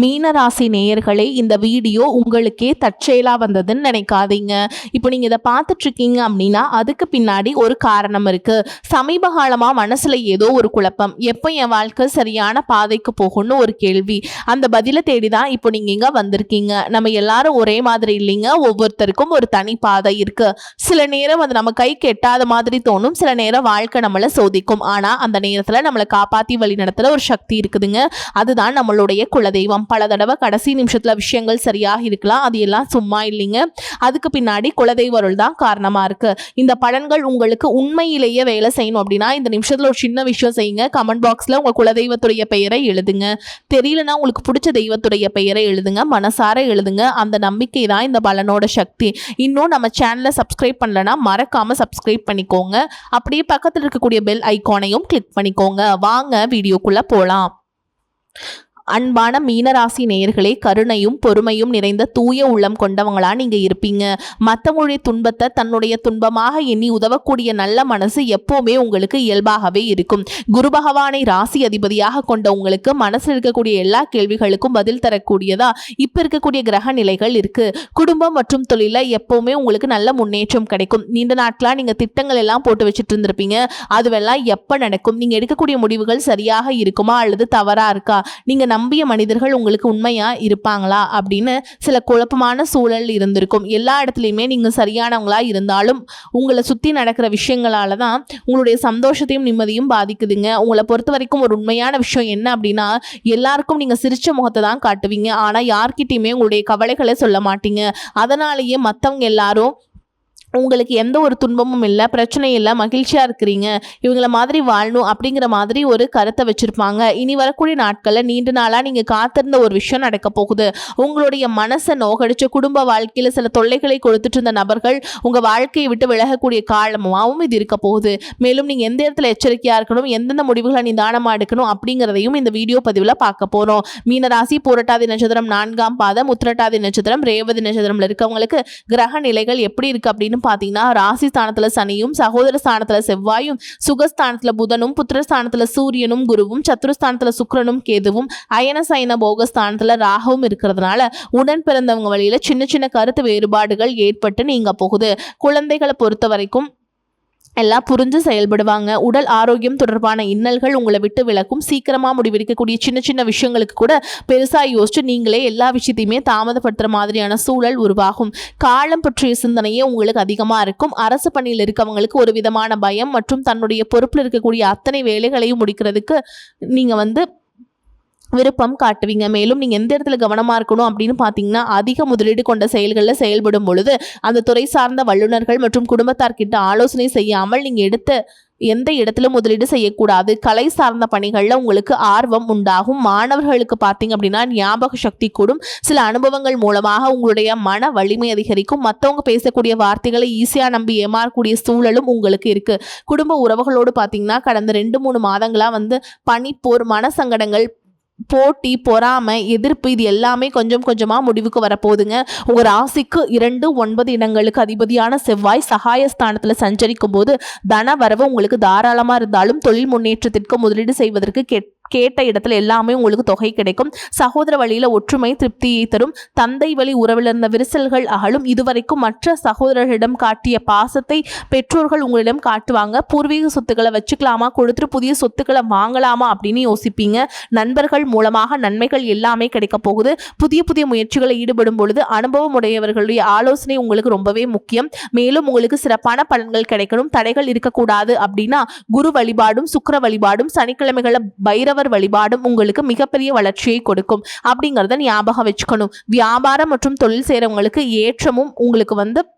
மீனராசி நேயர்களே, இந்த வீடியோ உங்களுக்கே தற்செயலா வந்ததுன்னு நினைக்காதீங்க. இப்போ நீங்க இதை பார்த்துட்டு இருக்கீங்க அப்படின்னா அதுக்கு பின்னாடி ஒரு காரணம் இருக்கு. சமீப காலமா மனசுல ஏதோ ஒரு குழப்பம், எப்போ என் வாழ்க்கை சரியான பாதைக்கு போகும்னு ஒரு கேள்வி. அந்த பதிலை தேடிதான் இப்போ நீங்க இங்க வந்திருக்கீங்க. நம்ம எல்லாரும் ஒரே மாதிரி இல்லைங்க, ஒவ்வொருத்தருக்கும் ஒரு தனி பாதை இருக்கு. சில நேரம் அது நம்ம கைக்கு எட்டாத மாதிரி தோணும், சில நேரம் வாழ்க்கை நம்மளை சோதிக்கும். ஆனா அந்த நேரத்துல நம்மளை காப்பாத்தி வழி நடத்துற ஒரு சக்தி இருக்குதுங்க. அதுதான் நம்மளுடைய குலதெய்வம். பல தடவை கடைசி நிமிஷத்துல விஷயங்கள் சரியாக இருக்கலாம், அது எல்லாம் சும்மா இல்லைங்க. அதுக்கு பின்னாடி குலதெய்வ அருள் தான் காரணமா இருக்கு. இந்த பலன்கள் உங்களுக்கு உண்மையிலேயே வேலை செய்யணும் அப்படின்னா இந்த நிமிஷத்துல ஒரு சின்ன விஷயம் செய்யுங்க. கமெண்ட் பாக்ஸ்ல உங்க குலதெய்வத்துடைய பெயரை எழுதுங்க. தெரியலனா உங்களுக்கு பிடிச்ச தெய்வத்துடைய பெயரை எழுதுங்க, மனசார எழுதுங்க. அந்த நம்பிக்கை தான் இந்த பலனோட சக்தி. இன்னும் நம்ம சேனலை சப்ஸ்கிரைப் பண்ணலன்னா மறக்காம சப்ஸ்கிரைப் பண்ணிக்கோங்க. அப்படியே பக்கத்தில் இருக்கக்கூடிய பெல் ஐகானையும் கிளிக் பண்ணிக்கோங்க. வாங்க வீடியோக்குள்ள போலாம். அன்பான மீனராசி நேயர்களே, கருணையும் பொறுமையும் நிறைந்த தூய உள்ளம் கொண்டவங்களா நீங்க இருப்பீங்க. மற்றவங்களுடைய துன்பத்தை தன்னுடைய துன்பமாக எண்ணி உதவக்கூடிய நல்ல மனசு எப்பவுமே உங்களுக்கு இயல்பாகவே இருக்கும். குரு பகவானை ராசி அதிபதியாக கொண்ட உங்களுக்கு மனசில் இருக்கக்கூடிய எல்லா கேள்விகளுக்கும் பதில் தரக்கூடியதா இப்ப இருக்கக்கூடிய கிரக நிலைகள் இருக்கு. குடும்பம் மற்றும் தொழில எப்பவுமே உங்களுக்கு நல்ல முன்னேற்றம் கிடைக்கும். நீண்ட நாட்களா நீங்க திட்டங்கள் எல்லாம் போட்டு வச்சுட்டு இருந்திருப்பீங்க, அதுவெல்லாம் எப்ப நடக்கும்? நீங்க எடுக்கக்கூடிய முடிவுகள் சரியாக இருக்குமா அல்லது தவறா இருக்கா? நீங்க நம்பிய மனிதர்கள் உங்களுக்கு உண்மையா இருப்பாங்களா அப்படின்னு சில குழப்பமான சூழல் இருந்திருக்கும். எல்லா இடத்துலையுமே நீங்க சரியானவங்களா இருந்தாலும் உங்களை சுத்தி நடக்கிற விஷயங்களால தான் உங்களுடைய சந்தோஷத்தையும் நிம்மதியும் பாதிக்குதுங்க. உங்களை பொறுத்த வரைக்கும் ஒரு உண்மையான விஷயம் என்ன அப்படின்னா, எல்லாருக்கும் நீங்க சிரிச்ச முகத்தை தான் காட்டுவீங்க, ஆனா யார்கிட்டயுமே உங்களுடைய கவலைகளை சொல்ல மாட்டீங்க. அதனாலேயே மற்றவங்க எல்லாரும் உங்களுக்கு எந்த ஒரு துன்பமும் இல்லை, பிரச்சனை இல்லை, மகிழ்ச்சியாக இருக்கிறீங்க, இவங்கள மாதிரி வாழணும் அப்படிங்கிற மாதிரி ஒரு கருத்தை வச்சுருப்பாங்க. இனி வரக்கூடிய நாட்களில் நீண்ட நாளாக நீங்கள் காத்திருந்த ஒரு விஷயம் நடக்க போகுது. உங்களுடைய மனசை நோகடிச்ச குடும்ப வாழ்க்கையில் சில தொல்லைகளை கொடுத்துட்டு இருந்த நபர்கள் உங்கள் வாழ்க்கையை விட்டு விலகக்கூடிய காலமாகவும் இது இருக்க போகுது. மேலும் நீங்கள் எந்த இடத்துல எச்சரிக்கையாக இருக்கணும், எந்தெந்த முடிவுகளை நிதானமாக எடுக்கணும் அப்படிங்கிறதையும் இந்த வீடியோ பதிவில் பார்க்க போகிறோம். மீனராசி பூரட்டாதி நட்சத்திரம் 4ஆம் பாதம், உத்திரட்டாதி நட்சத்திரம், ரேவதி நட்சத்திரம்ல இருக்கவங்களுக்கு கிரக நிலைகள் எப்படி இருக்கு அப்படின்னு பார்த்தீங்கன்னா, ராசி ஸ்தானத்துல சனியும், சகோதர ஸ்தானத்துல செவ்வாயும், சுகஸ்தானத்துல புதனும், புத்திரஸ்தானத்துல சூரியனும் குருவும், சத்துருஸ்தானத்துல சுக்கிரனும் கேதுவும், அயன சயன போகஸ்தானத்துல ராகுவும் இருக்கிறதுனால உடன் பிறந்தவங்க வழியில சின்ன சின்ன கருத்து வேறுபாடுகள் ஏற்பட்டு நீங்க போகுது. குழந்தைகளை பொறுத்த வரைக்கும் எல்லாம் புரிஞ்சு செயல்படுவாங்க. உடல் ஆரோக்கியம் தொடர்பான இன்னல்கள் உங்களை விட்டு விலக்கும். சீக்கிரமா முடிவெடுக்கக்கூடிய சின்ன சின்ன விஷயங்களுக்கு கூட பெருசா யோசிச்சு நீங்களே எல்லா விஷயத்தையுமே தாமதப்படுத்துற மாதிரியான சூழல் உருவாகும். காலம் பற்றிய சிந்தனையே உங்களுக்கு அதிகமா இருக்கும். அரசு பணியில் இருக்கவங்களுக்கு ஒரு விதமான பயம் மற்றும் தன்னுடைய பொறுப்பில் இருக்கக்கூடிய அத்தனை வேலைகளையும் முடிக்கிறதுக்கு நீங்க விருப்பம் காட்டுவீங்க. மேலும் நீங்கள் எந்த இடத்துல கவனமாக இருக்கணும் அப்படின்னு பார்த்தீங்கன்னா, அதிக முதலீடு கொண்ட செயல்களில் செயல்படும் பொழுது அந்த துறை சார்ந்த வல்லுநர்கள் மற்றும் குடும்பத்தார்கிட்ட ஆலோசனை செய்யாமல் நீங்கள் எடுத்த எந்த இடத்துல முதலீடு செய்யக்கூடாது. கலை சார்ந்த பணிகளில் உங்களுக்கு ஆர்வம் உண்டாகும். மாணவர்களுக்கு பார்த்தீங்க அப்படின்னா ஞாபக சக்தி கூடும். சில அனுபவங்கள் மூலமாக உங்களுடைய மன வலிமை அதிகரிக்கும். மற்றவங்க பேசக்கூடிய வார்த்தைகளை ஈஸியாக நம்பி ஏமாறக்கூடிய சூழலும் உங்களுக்கு இருக்கு. குடும்ப உறவுகளோடு பார்த்தீங்கன்னா கடந்த 2-3 மாதங்களா பனிப்போர், மனசங்கடங்கள், போட்டி, பொறாமை, எதிர்ப்பு இது எல்லாமே கொஞ்சம் கொஞ்சமா முடிவுக்கு வரப்போகுதுங்க. உங்க ராசிக்கு 2, 9 இடங்களுக்கு அதிபதியான செவ்வாய் சகாயஸ்தானத்துல சஞ்சரிக்கும் போது தன வரவு உங்களுக்கு தாராளமா இருந்தாலும் தொழில் முன்னேற்றத்திற்கு முதலீடு செய்வதற்கு கேட்ட இடத்துல எல்லாமே உங்களுக்கு தொகை கிடைக்கும். சகோதர வழியில ஒற்றுமை திருப்தியை தரும். தந்தை வழி உறவில் இருந்த விரிசல்கள் அகலும். இதுவரைக்கும் மற்ற சகோதரர்களிடம் காட்டிய பாசத்தை பெற்றோர்கள் உங்களிடம் காட்டுவாங்க. பூர்வீக சொத்துக்களை வச்சுக்கலாமா, கொடுத்துட்டு புதிய சொத்துக்களை வாங்கலாமா அப்படின்னு யோசிப்பீங்க. நண்பர்கள் மூலமாக நன்மைகள் எல்லாமே கிடைக்க போகுது. புதிய புதிய முயற்சிகளை ஈடுபடும் பொழுது அனுபவம் உடையவர்களுடைய ஆலோசனை உங்களுக்கு ரொம்பவே முக்கியம். மேலும் உங்களுக்கு சிறப்பான பலன்கள் கிடைக்கணும். தடைகள் இருக்கக்கூடாது அப்படின்னா குரு வழிபாடும், சுக்கிர வழிபாடும், சனிக்கிழமைகளை பைரவர் வழிபாடும் உங்களுக்கு மிகப்பெரிய வளர்ச்சியை கொடுக்கும் அப்படிங்கறத ஞாபகம் வச்சுக்கணும். வியாபாரம் மற்றும் தொழில் செய்றவங்களுக்கு ஏற்றமும் உங்களுக்கு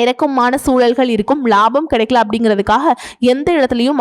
இறக்கமான சூழல்கள் இருக்கும். லாபம் கிடைக்கல அப்படிங்கிறதுக்காக எந்த இடத்துலையும்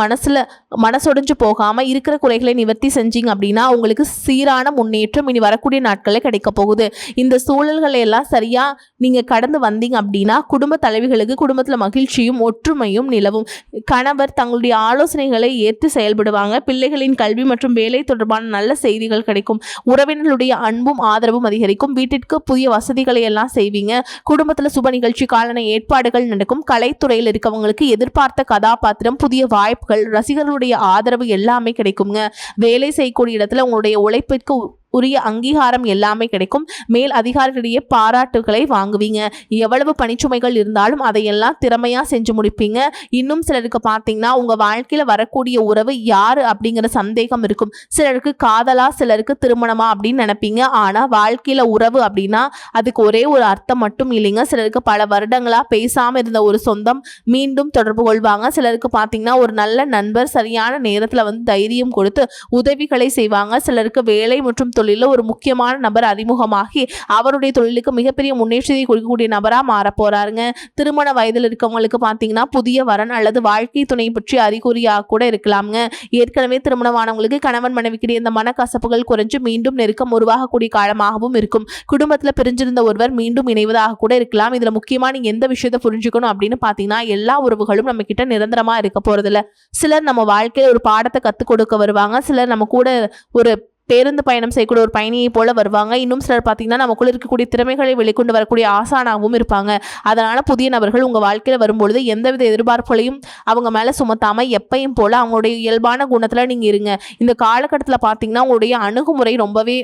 மனசொடைஞ்சு போகாம இருக்கிற குறைகளை நிவர்த்தி செஞ்சீங்க அப்படின்னா உங்களுக்கு சீரான முன்னேற்றம் இனி வரக்கூடிய நாட்களில் கிடைக்க போகுது. இந்த சூழல்களை எல்லாம் சரியா நீங்க கடந்து வந்தீங்க அப்படின்னா குடும்ப தலைவிகளுக்கு குடும்பத்துல மகிழ்ச்சியும் ஒற்றுமையும் நிலவும். கணவர் தங்களுடைய ஆலோசனைகளை ஏற்று செயல்படுவாங்க. பிள்ளைகளின் கல்வி மற்றும் வேலை தொடர்பான நல்ல செய்திகள் கிடைக்கும். உறவினர்களுடைய அன்பும் ஆதரவும் அதிகரிக்கும். வீட்டிற்கு புதிய வசதிகளை எல்லாம் செய்வீங்க. குடும்பத்துல சுப நிகழ்ச்சி காலனை ஏற்பாடுகள் நடக்கும். கலைத்துறையில் இருக்கவங்களுக்கு எதிர்பார்த்த கதாபாத்திரம், புதிய வாய்ப்புகள், ரசிகர்களுடைய ஆதரவு எல்லாமே கிடைக்குங்க. வேலை செய்யக்கூடிய இடத்துல உங்களுடைய உழைப்பிற்கு உரிய அங்கீகாரம் எல்லாமே கிடைக்கும். மேல் அதிகாரிகளிடையே பாராட்டுகளை வாங்குவீங்க. எவ்வளவு பணிச்சுமைகள் இருந்தாலும் அதையெல்லாம் திறமையா செஞ்சு முடிப்பீங்க. இன்னும் சிலருக்கு பார்த்தீங்கன்னா உங்க வாழ்க்கையில வரக்கூடிய உறவு யாரு அப்படிங்கிற சந்தேகம் இருக்கும். சிலருக்கு காதலா, சிலருக்கு திருமணமா அப்படின்னு நினைப்பீங்க. ஆனா வாழ்க்கையில உறவு அப்படின்னா அதுக்கு ஒரே ஒரு அர்த்தம் மட்டும் இல்லைங்க. சிலருக்கு பல வருடங்களா பேசாம இருந்த ஒரு சொந்தம் மீண்டும் தொடர்பு கொள்வாங்க. சிலருக்கு பார்த்தீங்கன்னா ஒரு நல்ல நண்பர் சரியான நேரத்துல தைரியம் கொடுத்து உதவிகளை செய்வாங்க. சிலருக்கு வேலை மற்றும் தொழில ஒரு முக்கியமான நபர் அறிமுகமாகி அவருடைய தொழிலுக்கு மிகப்பெரிய முன்னேற்றத்தை கொடுக்கக்கூடிய நபரா மாற போறாருங்க. திருமண வயதில் இருக்கவங்களுக்கு பார்த்தீங்கன்னா புதிய வரன் அல்லது வாழ்க்கை துணை பற்றி அறிகுறியாக கூட இருக்கலாம்ங்க. ஏற்கனவே திருமணமானவங்களுக்கு கணவன் மனைவிக்கிடையே இந்த மனக்கசப்புகள் குறைஞ்சு மீண்டும் நெருக்கம் உருவாகக்கூடிய காலமாகவும் இருக்கும். குடும்பத்துல பிரிஞ்சிருந்த ஒருவர் மீண்டும் இணைவதாக கூட இருக்கலாம். இதுல முக்கியமா நீங்க எந்த விஷயத்தை புரிஞ்சுக்கணும் அப்படின்னு பாத்தீங்கன்னா எல்லா உறவுகளும் நம்ம கிட்ட நிரந்தரமா இருக்க போறதில்ல. சிலர் நம்ம வாழ்க்கையில ஒரு பாடத்தை கத்துக் கொடுக்க வருவாங்க. சிலர் நம்ம கூட ஒரு பேருந்து பயணம் செய்யக்கூடிய ஒரு பயணியை போல வருவாங்க. இன்னும் சிலர் பார்த்தீங்கன்னா நமக்குள்ள இருக்கக்கூடிய திறமைகளை வெளிக்கொண்டு வரக்கூடிய ஆசானாகவும் இருப்பாங்க. அதனால புதிய நபர்கள் உங்க வாழ்க்கையில வரும்பொழுது எந்தவித எதிர்பார்ப்புகளையும் அவங்க மேல சுமத்தாம எப்பயும் போல அவங்களுடைய இயல்பான குணத்துல நீங்க இருங்க. இந்த காலகட்டத்தில் பார்த்தீங்கன்னா உங்களுடைய அணுகுமுறை ரொம்பவே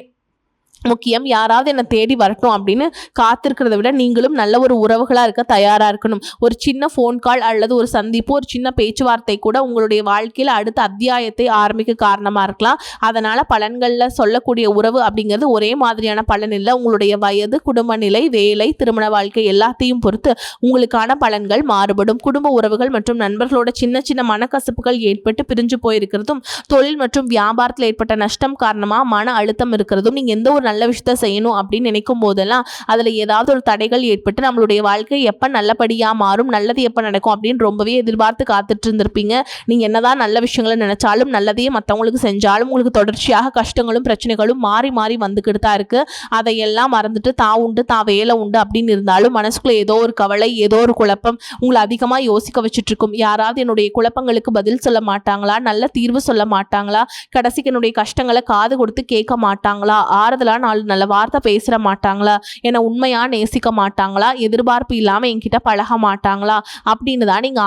முக்கியம். யாராவது என்னை தேடி வரட்டும் அப்படின்னு காத்திருக்கிறத விட நீங்களும் நல்ல ஒரு உறவுகளாக இருக்க தயாராக இருக்கணும். ஒரு சின்ன ஃபோன் கால் அல்லது ஒரு சந்திப்பு, ஒரு சின்ன பேச்சுவார்த்தை கூட உங்களுடைய வாழ்க்கையில் அடுத்த அத்தியாயத்தை ஆரம்பிக்க காரணமாக இருக்கலாம். அதனால் பலன்களில் சொல்லக்கூடிய உறவு அப்படிங்கிறது ஒரே மாதிரியான பலன் இல்லை. உங்களுடைய வயது, குடும்ப நிலை, வேலை, திருமண வாழ்க்கை எல்லாத்தையும் பொறுத்து உங்களுக்கான பலன்கள் மாறுபடும். குடும்ப உறவுகள் மற்றும் நண்பர்களோட சின்ன சின்ன மனக்கசப்புகள் ஏற்பட்டு பிரிஞ்சு போயிருக்கிறதும், தொழில் மற்றும் வியாபாரத்தில் ஏற்பட்ட நஷ்டம் காரணமாக மன அழுத்தம் இருக்கிறதும், நீங்கள் எந்த ஒரு நல்ல விஷயத்தை செய்யணும் அப்படின்னு நினைக்கும் போதெல்லாம் அதில் ஏதாவது ஒரு தடைகள் ஏற்பட்டு நம்மளுடைய வாழ்க்கை எப்போ நல்லபடியாக மாறும், நல்லது எப்போ நடக்கும் அப்படின்னு ரொம்பவே எதிர்பார்த்து காத்துட்டு இருந்திருப்பீங்க. நீங்கள் என்னதான் நல்ல விஷயங்களை நினைச்சாலும், நல்லதையே மற்றவங்களுக்கு செஞ்சாலும் உங்களுக்கு தொடர்ச்சியாக கஷ்டங்களும் பிரச்சனைகளும் மாறி மாறி வந்துக்கிட்டு தான் இருக்குது. அதையெல்லாம் மறந்துட்டு தான் உண்டு தான் வேலை உண்டு அப்படின்னு இருந்தாலும் மனசுக்குள்ள ஏதோ ஒரு கவலை, ஏதோ ஒரு குழப்பம் உங்களை அதிகமாக யோசிக்க வச்சுட்டு இருக்கும். யாராவது என்னுடைய குழப்பங்களுக்கு பதில் சொல்ல மாட்டாங்களா, நல்ல தீர்வு சொல்ல மாட்டாங்களா, கடைசிக்கு என்னுடைய கஷ்டங்களை காது கொடுத்து கேட்க மாட்டாங்களா, ஆறுதலா நல்ல வார்த்தை பேச மாட்டாங்களா, என்னை உண்மையா நேசிக்க மாட்டாங்களா, எதிர்பார்ப்பு இல்லாம என்கிட்ட பழக மாட்டாங்களா அப்படின்னு தான் நீங்க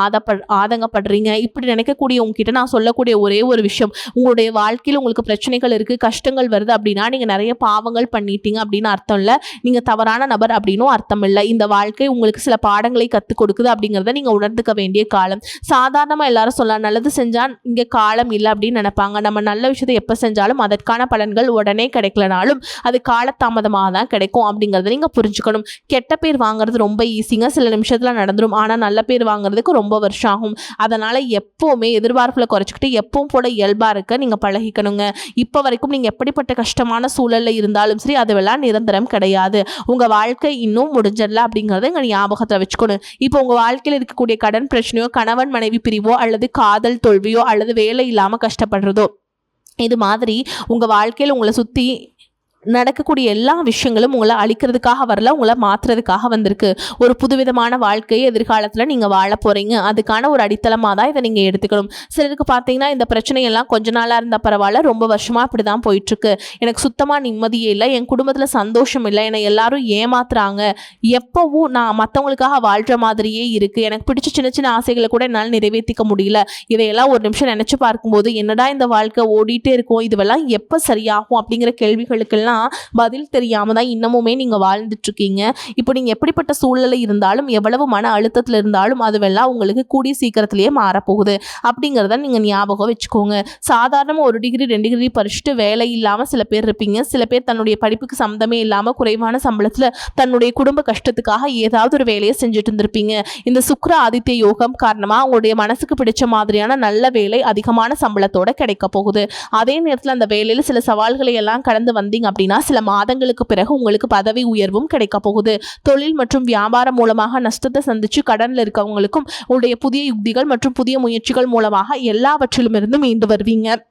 ஆதங்கப்படுறீங்க. இப்படி நினைக்கக்கூடிய உங்ககிட்ட நான் சொல்லக்கூடிய ஒரே ஒரு விஷயம், உங்களுடைய வாழ்க்கையில் உங்களுக்கு பிரச்சனைகள் இருக்கு, கஷ்டங்கள் வருது அப்படின்னா நீங்க நிறைய பாவங்கள் பண்ணிட்டீங்க அப்படின்னு அர்த்தம் இல்லை. நீங்க தவறான நபர் அப்படின்னும் அர்த்தம் இல்லை. இந்த வாழ்க்கை உங்களுக்கு சில பாடங்களை கற்றுக் கொடுக்குது அப்படிங்கிறத நீங்க உணர்ந்துக்க வேண்டிய காலம். சாதாரணமா எல்லாரும் சொல்லலாம் நல்லது செஞ்சா இங்க காலம் இல்லை அப்படின்னு நினைப்பாங்க. நம்ம நல்ல விஷயத்தை எப்ப செஞ்சாலும் அதற்கான பலன்கள் உடனே கிடைக்கலனாலும் அது காலதாமதமாக தான் கிடைக்கும் அப்படிங்கிறத நீங்கள் புரிஞ்சுக்கணும். கெட்ட பேர் வாங்குறது ரொம்ப ஈஸிங்க, சில நிமிஷத்தில் நடந்துடும். ஆனால் நல்ல பேர் வாங்குறதுக்கு ரொம்ப வருஷம் ஆகும். அதனால் எப்போவுமே எதிர்பார்ப்புல குறைச்சிக்கிட்டு எப்பவும் போல இயல்பாக இருக்க நீங்கள் பழகிக்கணுங்க. இப்போ வரைக்கும் நீங்கள் எப்படிப்பட்ட கஷ்டமான சூழலில் இருந்தாலும் சரி அதுவெல்லாம் நிரந்தரம் கிடையாது. உங்கள் வாழ்க்கை இன்னும் முடிஞ்சிடல அப்படிங்கிறத எங்கள் ஞாபகத்தில் வச்சுக்கணும். இப்போ உங்கள் வாழ்க்கையில் இருக்கக்கூடிய கடன் பிரச்சனையோ, கணவன் மனைவி பிரிவோ, அல்லது காதல் தோல்வியோ, அல்லது வேலை இல்லாமல் கஷ்டப்படுறதோ, இது மாதிரி உங்கள் வாழ்க்கையில் உங்களை சுற்றி நடக்கக்கூடிய எல்லா விஷயங்களும் உங்களை அழிக்கிறதுக்காக வரல, உங்களை மாற்றுறதுக்காக வந்திருக்கு. ஒரு புதுவிதமான வாழ்க்கையை எதிர்காலத்தில் நீங்கள் வாழ போகிறீங்க. அதுக்கான ஒரு அடித்தளமாக தான் இதை நீங்கள் எடுத்துக்கணும். சிலருக்கு பார்த்தீங்கன்னா இந்த பிரச்சனையெல்லாம் கொஞ்ச நாளாக இருந்தால் பரவாயில்ல, ரொம்ப வருஷமாக அப்படி தான் போயிட்டுருக்கு, எனக்கு சுத்தமாக நிம்மதியே இல்லை, என் குடும்பத்தில் சந்தோஷம் இல்லை, என்னை எல்லாரும் ஏமாத்துறாங்க, எப்போவும் நான் மற்றவங்களுக்காக வாழ்கிற மாதிரியே இருக்குது, எனக்கு பிடிச்ச சின்ன சின்ன ஆசைகளை கூட என்னால் நிறைவேற்றிக்க முடியல, இதையெல்லாம் ஒரு நிமிஷம் நினச்சி பார்க்கும்போது என்னடா இந்த வாழ்க்கை ஓடிட்டே இருக்கும், இதுவெல்லாம் எப்போ சரியாகும் அப்படிங்கிற கேள்விகளுக்கெல்லாம் பதில் தெரியாம தான் இன்னமுமே நீங்க வாழ்ந்துட்டு இருக்கீங்க. இப்போ நீங்க எப்படிப்பட்ட சூழ்நிலை இருந்தாலும், எவ்வளவு மன அழுத்தத்தில் இருந்தாலும் அதுவெல்லாம் உங்களுக்கு கூடிய சீக்கிரத்திலேயே மாறப்போகுது அப்படிங்கிறத நீங்க ஞாபகம் வச்சுக்கோங்க. சாதாரண 1 டிகிரி 2 டிகிரி படிச்சுட்டு வேலை இல்லாம சில பேர் இருப்பீங்க. சில பேர் தன்னுடைய படிப்புக்கு சம்மந்தமே இல்லாம குறைவான சம்பளத்துல தன்னுடைய குடும்ப கஷ்டத்துக்காக ஏதாவது ஒரு வேலையை செஞ்சுட்டு இருந்திருப்பீங்க. இந்த சுக்கிர ஆதித்ய யோகம் காரணமா உங்களுடைய மனசுக்கு பிடிச்ச மாதிரியான நல்ல வேலை அதிகமான சம்பளத்தோட கிடைக்க போகுது. அதே நேரத்தில் அந்த வேலையில சில சவால்களை எல்லாம் கடந்து வந்தீங்க அப்படின்னா சில மாதங்களுக்கு பிறகு உங்களுக்கு பதவி உயர்வும் கிடைக்க போகுது. தொழில் மற்றும் வியாபாரம் மூலமாக நஷ்டத்தை சந்திச்சு கடன்ல இருக்கவங்களுக்கும் உங்களுடைய புதிய யுக்திகள் மற்றும் புதிய முயற்சிகள் மூலமாக எல்லாவற்றிலும் இருந்து மீண்டு வருவீங்க.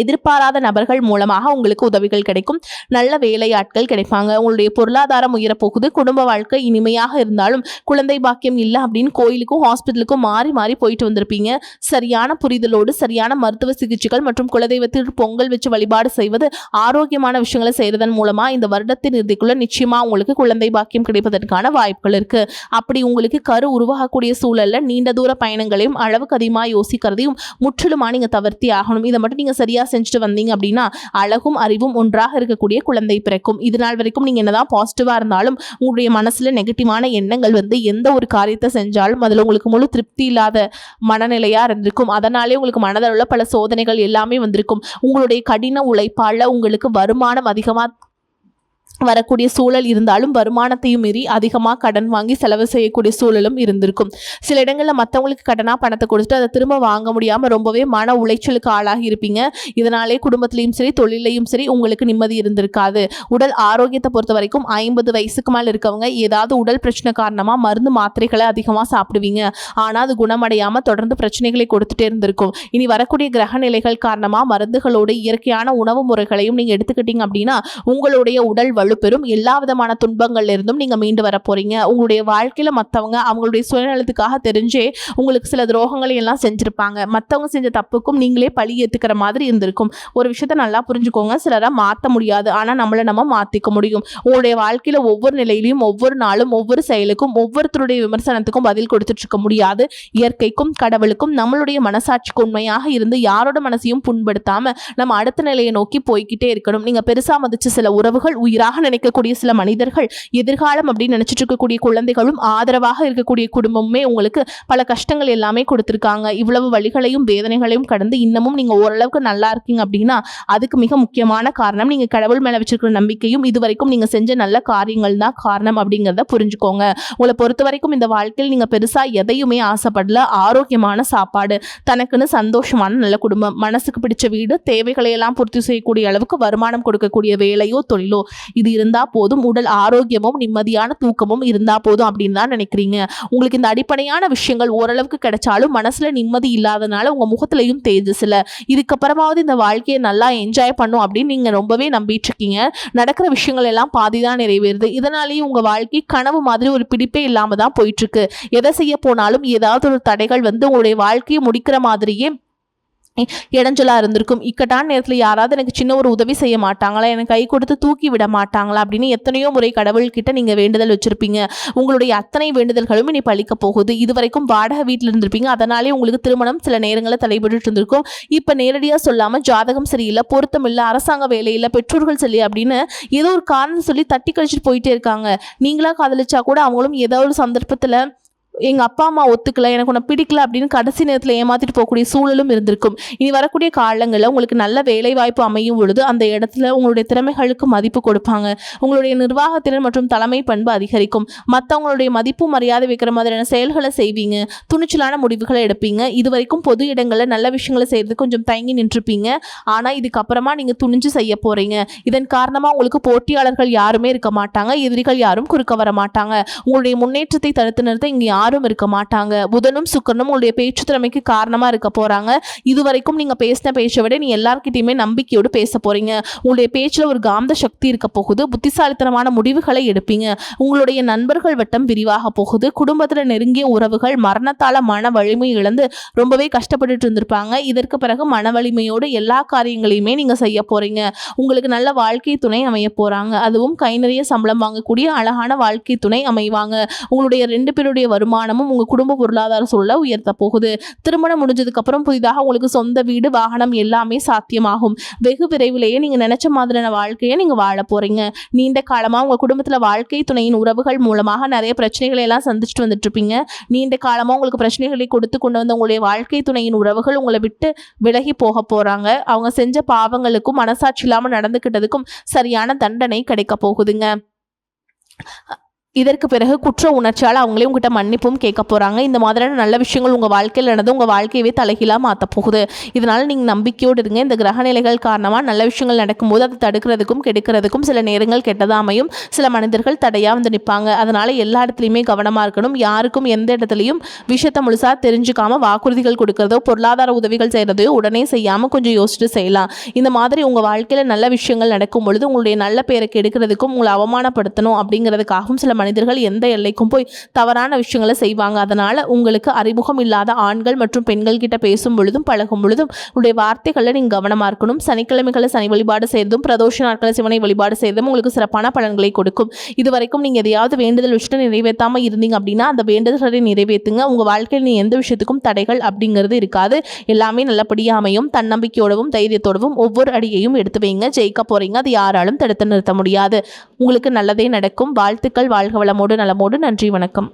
எதிர்பாராத நபர்கள் மூலமாக உங்களுக்கு உதவிகள் கிடைக்கும். நல்ல வேலையாட்கள் கிடைப்பாங்க. உங்களுடைய பொருளாதாரம் உயரப்போகுது. குடும்ப வாழ்க்கை இனிமையாக இருந்தாலும் குழந்தை பாக்கியம் இல்லை அப்படின்னு கோயிலுக்கும் ஹாஸ்பிட்டலுக்கும் மாறி மாறி போயிட்டு வந்திருப்பீங்க. சரியான புரிதலோடு சரியான மருத்துவ சிகிச்சைகள் மற்றும் குலதெய்வத்திற்கு பொங்கல் வச்சு வழிபாடு செய்வது, ஆரோக்கியமான விஷயங்களை செய்வதன் மூலமா இந்த வருடத்தின் இறுதிக்குள்ள நிச்சயமா உங்களுக்கு குழந்தை பாக்கியம் கிடைப்பதற்கான வாய்ப்புகள் இருக்கு. அப்படி உங்களுக்கு கரு உருவாகக்கூடிய சூழல்ல நீண்ட தூர பயணங்களையும் அளவுக்கு அதிகமாக யோசிக்கிறதையும் முற்றிலுமா நீங்க தவிர்த்தி ஆகணும். இதை மட்டும் நீங்க சரியா சரியா செஞ்சுட்டு வந்தீங்க அப்படின்னா அழகும் அறிவும் ஒன்றாக இருக்கக்கூடிய குழந்தை பிறக்கும். இது நாள் வரைக்கும் நீங்க என்னதான் பாசிட்டிவா இருந்தாலும் உங்களுடைய மனசுல நெகட்டிவான எண்ணங்கள் வந்து எந்த ஒரு காரியத்தை செஞ்சாலும் அதுல உங்களுக்கு முழு திருப்தி இல்லாத மனநிலையா இருந்திருக்கும். அதனாலே உங்களுக்கு மனதளவுல பல சோதனைகள் எல்லாமே வந்திருக்கும். உங்களுடைய கடின உழைப்பால உங்களுக்கு வருமானம் அதிகமா வரக்கூடிய சூழல் இருந்தாலும் வருமானத்தையும் மீறி அதிகமாக கடன் வாங்கி செலவு செய்யக்கூடிய சூழலும் இருந்திருக்கும். சில இடங்களில் மற்றவங்களுக்கு கடனாக பணத்தை கொடுத்துட்டு அதை திரும்ப வாங்க முடியாமல் ரொம்பவே மன உளைச்சலுக்கு ஆளாகி இருப்பீங்க. இதனாலே குடும்பத்திலையும் சரி தொழிலையும் சரி உங்களுக்கு நிம்மதி இருந்திருக்காது. உடல் ஆரோக்கியத்தை பொறுத்த வரைக்கும் 50 வயசுக்கு மேலே இருக்கவங்க ஏதாவது உடல் பிரச்சனை காரணமாக மருந்து மாத்திரைகளை அதிகமாக சாப்பிடுவீங்க. ஆனால் அது குணமடையாமல் தொடர்ந்து பிரச்சனைகளை கொடுத்துட்டே இருந்திருக்கும். இனி வரக்கூடிய கிரக நிலைகள் காரணமாக மருந்துகளோடு இயற்கையான உணவு முறைகளையும் நீங்கள் எடுத்துக்கிட்டீங்க அப்படின்னா உங்களுடைய உடல் பெறும் எல்லா விதமான துன்பங்கள்ல இருந்தும் நீங்க மீண்டு வர போறீங்க. உங்களுடைய வாழ்க்கையில மத்தவங்க அவங்களுடைய சுயநலத்துக்காக தெரிஞ்சே உங்களுக்கு சில துரோகங்களை எல்லாம் செஞ்சிருப்பாங்க. மத்தவங்க செஞ்ச தப்புக்கும் நீங்களே பழி ஏத்துக்கிற மாதிரி இருந்திருக்கும். ஒரு விஷயத்த நல்லா புரிஞ்சுக்கோங்க, சிலரை மாற்ற முடியாது, ஆனா நம்மளை நம்ம மாத்திக்க முடியும். உங்களுடைய வாழ்க்கையில ஒவ்வொரு நிலையிலையும் ஒவ்வொரு நாளும் ஒவ்வொரு செயலுக்கும் ஒவ்வொருத்தருடைய விமர்சனத்துக்கும் பதில் கொடுத்துட்டு இருக்க முடியாது. இயற்கைக்கும் கடவுளுக்கும் நம்மளுடைய மனசாட்சிக்கு உண்மையாக இருந்து யாரோட மனசையும் புண்படுத்தாம நம்ம அடுத்த நிலையை நோக்கி போய்கிட்டே இருக்கணும். நீங்க பெருசா மதிச்சு சில உறவுகள் உயிராக நினைக்கக்கூடிய சில மனிதர்கள், எதிர்காலம் அப்படின்னு நினைச்சிட்டு இருக்கக்கூடிய குழந்தைகளும் ஆதரவாக இருக்கக்கூடிய குடும்பமுமே உங்களுக்கு பல கஷ்டங்கள் எல்லாமே கொடுத்திருக்காங்க. இவ்வளவு வழிகளையும் வேதனைகளையும் கடந்து இன்னமும் நீங்க ஓரளவுக்கு நல்லா இருக்கீங்க அப்படின்னா அதுக்கு மிக முக்கியமான காரணம் நீங்க கடவுள் மேல வச்சிருக்கிற நம்பிக்கையும் இதுவரைக்கும் நீங்க செஞ்ச நல்ல காரியங்கள் தான் காரணம் அப்படிங்கிறத புரிஞ்சுக்கோங்க. உங்களை பொறுத்த வரைக்கும் இந்த வாழ்க்கையில் நீங்க பெருசா எதையுமே ஆசைப்படல. ஆரோக்கியமான சாப்பாடு, தனக்குன்னு சந்தோஷமான நல்ல குடும்பம், மனசுக்கு பிடிச்ச வீடு, தேவைகளை எல்லாம் பூர்த்தி செய்யக்கூடிய அளவுக்கு வருமானம் கொடுக்கக்கூடிய வேலையோ தொழிலோ இது இருந்தா போதும். உடல் ஆரோக்கியமும் நிம்மதியான தூக்கமும் இருந்தா போதும் அப்படின்னு தான் நினைக்கிறீங்க. உங்களுக்கு இந்த அடிப்படையான விஷயங்கள் ஓரளவுக்கு கிடைச்சாலும் மனசுல நிம்மதி இல்லாதனால உங்க முகத்திலையும் தேஜஸ் இல்ல. இதுக்கப்புறமாவது இந்த வாழ்க்கையை நல்லா என்ஜாய் பண்ணும் அப்படின்னு நீங்க ரொம்பவே நம்பிட்டு இருக்கீங்க. நடக்கிற விஷயங்கள் எல்லாம் பாதிதான் நிறைவேறுது. இதனாலேயே உங்க வாழ்க்கை கனவு மாதிரி ஒரு பிடிப்பே இல்லாம தான் போயிட்டு இருக்கு. எதை செய்ய போனாலும் ஏதாவது ஒரு தடைகள் வந்து உங்களுடைய வாழ்க்கையை முடிக்கிற மாதிரியே இடைஞ்சலா இருந்திருக்கும். இக்கட்டான நேரத்தில் யாராவது எனக்கு சின்ன ஒரு உதவி செய்ய மாட்டாங்களா, எனக்கு கை கொடுத்து தூக்கி விட மாட்டாங்களா அப்படின்னு எத்தனையோ முறை கடவுள்கிட்ட நீங்க வேண்டுதல் வச்சிருப்பீங்க. உங்களுடைய அத்தனை வேண்டுதல்களும் இனி பழிக்க போகுது. இதுவரைக்கும் வாடகை வீட்டில் இருந்திருப்பீங்க. அதனாலே உங்களுக்கு திருமணம் சில நேரங்களில் தடைபட்டு இருந்திருக்கும். இப்ப நேரடியா சொல்லாம ஜாதகம் சரியில்லை, பொருத்தம் இல்லை, அரசாங்க வேலையில, பெற்றோர்கள் சொல்லி அப்படின்னு ஏதோ ஒரு காரணம் சொல்லி தட்டி கழிச்சிட்டு போயிட்டே இருக்காங்க. நீங்களா காதலிச்சா கூட அவங்களும் ஏதோ ஒரு சந்தர்ப்பத்துல எங்கள் அப்பா அம்மா ஒத்துக்கல, எனக்கு உன்னை பிடிக்கல அப்படின்னு கடைசி நேரத்தில் ஏமாற்றிட்டு போகக்கூடிய சூழலும் இருந்திருக்கும். இனி வரக்கூடிய காலங்களில் உங்களுக்கு நல்ல வேலை வாய்ப்பு அமையும் பொழுது அந்த இடத்துல உங்களுடைய திறமைகளுக்கு மதிப்பு கொடுப்பாங்க. உங்களுடைய நிர்வாகத்திறன் மற்றும் தலைமை பண்பு அதிகரிக்கும். மற்றவங்களுடைய மதிப்பு மரியாதை வைக்கிற மாதிரியான செயல்களை செய்வீங்க. துணிச்சலான முடிவுகளை எடுப்பீங்க. இது வரைக்கும் பொது இடங்களில் நல்ல விஷயங்களை செய்யறதுக்கு கொஞ்சம் தயங்கி நின்றுப்பீங்க. ஆனால் இதுக்கப்புறமா நீங்கள் துணிஞ்சு செய்ய போகிறீங்க. இதன் காரணமாக உங்களுக்கு போட்டியாளர்கள் யாருமே இருக்க மாட்டாங்க. எதிரிகள் யாரும் குறுக்க வர மாட்டாங்க. உங்களுடைய முன்னேற்றத்தை தடுத்து நிறுத்த இங்கே யாரும் இருக்க மாட்டாங்க. புதனும் சுக்கிரனும் உங்களுடைய பேச்சு திறமைக்கு காரணமா இருக்க போறாங்க. இதுவரைக்கும் நீங்க பேசின பேச்சை விட நீ எல்லார்கிட்டயுமே நம்பிக்கையோடு பேச போறீங்க. உங்களுடைய பேச்சுல ஒரு காந்த சக்தி இருக்க போகுது. புத்திசாலித்தனமான முடிவுகளை எடுப்பீங்க. உங்களுடைய நண்பர்கள் வட்டம் விரிவாக போகுது. குடும்பத்துல நெருங்கிய உறவுகள் மரணத்தால மன வலிமை இழந்து ரொம்பவே கஷ்டப்பட்டுட்டு இருந்திருப்பாங்க. இதற்கு பிறகு மன வலிமையோடு எல்லா காரியங்களையுமே நீங்க செய்ய போறீங்க. உங்களுக்கு நல்ல வாழ்க்கை துணை அமைய போறாங்க. அதுவும் கை நிறைய சம்பளம் வாங்கக்கூடிய அழகான வாழ்க்கை துணை அமைவாங்க. உங்களுடைய 2 பேருடைய வருமானமும் உங்க குடும்ப பொருளாதார சூழலை உயர்த்த போகுது. திருமணம் முடிஞ்சதுக்கு அப்புறம் புதிதாக உங்களுக்கு சொந்த வீடு, வாகனம் எல்லாமே சாத்தியமாகும். வெகு விரைவிலேயே நீங்க நினைச்ச மாதிரியான வாழ்க்கையை நீங்க வாழ போறீங்க. நீண்ட காலமா உங்க குடும்பத்துல வாழ்க்கை துணையின் உறவுகள் மூலமாக நிறைய பிரச்சனைகளை எல்லாம் சந்திச்சுட்டு வந்துட்டு இருப்பீங்க. நீண்ட காலமா உங்களுக்கு பிரச்சனைகளை கொடுத்து கொண்டு வந்த உங்களுடைய வாழ்க்கை துணையின் உறவுகள் உங்களை விட்டு விலகி போக போறாங்க. அவங்க செஞ்ச பாவங்களுக்கும் மனசாட்சி இல்லாம நடந்துகிட்டதுக்கும் சரியான தண்டனை கிடைக்க போகுதுங்க. இதற்கு பிறகு குற்ற உணர்ச்சியால் அவங்களே உங்ககிட்ட மன்னிப்பும் கேட்க போகிறாங்க. இந்த மாதிரியான நல்ல விஷயங்கள் உங்கள் வாழ்க்கையில் நடந்து உங்கள் வாழ்க்கையவே தலைகீழாக மாற்ற போகுது. இதனால் நீங்கள் நம்பிக்கையோடு இருங்க. இந்த கிரகநிலைகள் காரணமாக நல்ல விஷயங்கள் நடக்கும்போது அதை தடுக்கிறதுக்கும் கெடுக்கிறதுக்கும் சில நேரங்கள் கெட்டதாக அமையும். சில மனிதர்கள் தடையாக வந்து நிற்பாங்க. அதனால் எல்லா இடத்துலையுமே கவனமாக இருக்கணும். யாருக்கும் எந்த இடத்துலையும் விஷயத்தை முழுசாக தெரிஞ்சுக்காமல் வாக்குறுதிகள் கொடுக்கறதோ பொருளாதார உதவிகள் செய்கிறதையோ உடனே செய்யாமல் கொஞ்சம் யோசிச்சுட்டு செய்யலாம். இந்த மாதிரி உங்கள் வாழ்க்கையில் நல்ல விஷயங்கள் நடக்கும் பொழுது உங்களுடைய நல்ல பேரை கெடுக்கிறதுக்கும் உங்களை அவமானப்படுத்தணும் அப்படிங்கிறதுக்காகவும் சில மனிதர்கள் எந்த எல்லைக்கும் போய் தவறான விஷயங்களை செய்வாங்க. அதனால உங்களுக்கு அறிமுகம் இல்லாத ஆண்கள் மற்றும் பெண்கள் கிட்ட பேசும் பொழுதும் பழகும் பொழுதும் உங்களுடைய வார்த்தைகளை நீங்க கவனமா இருக்கணும். சனிக்கிழமைகளை சனி வழிபாடு செய்யறதும் பிரதோஷ நாட்களை சிவனை வழிபாடு செய்யறதும் உங்களுக்கு சிறப்பான பலன்களை கொடுக்கும். இதுவரைக்கும் நீங்க எதையாவது வேண்டுதல் வச்சுட்டு நிறைவேற்றாம இருந்தீங்க அப்படின்னா அந்த வேண்டுதல்களை நிறைவேற்றுங்க. உங்க வாழ்க்கையில் நீ எந்த விஷயத்துக்கும் தடைகள் அப்படிங்கிறது இருக்காது. எல்லாமே நல்லபடியா அமையும். தன்னம்பிக்கையோடவும் தைரியத்தோடவும் ஒவ்வொரு அடியையும் எடுத்து வைங்க. ஜெயிக்க போறீங்க. அது யாராலும் தடுத்து நிறுத்த முடியாது. உங்களுக்கு நல்லதே நடக்கும். வாழ்த்துக்கள். வாழ்க வளமோடு நலமோடு. நன்றி, வணக்கம்.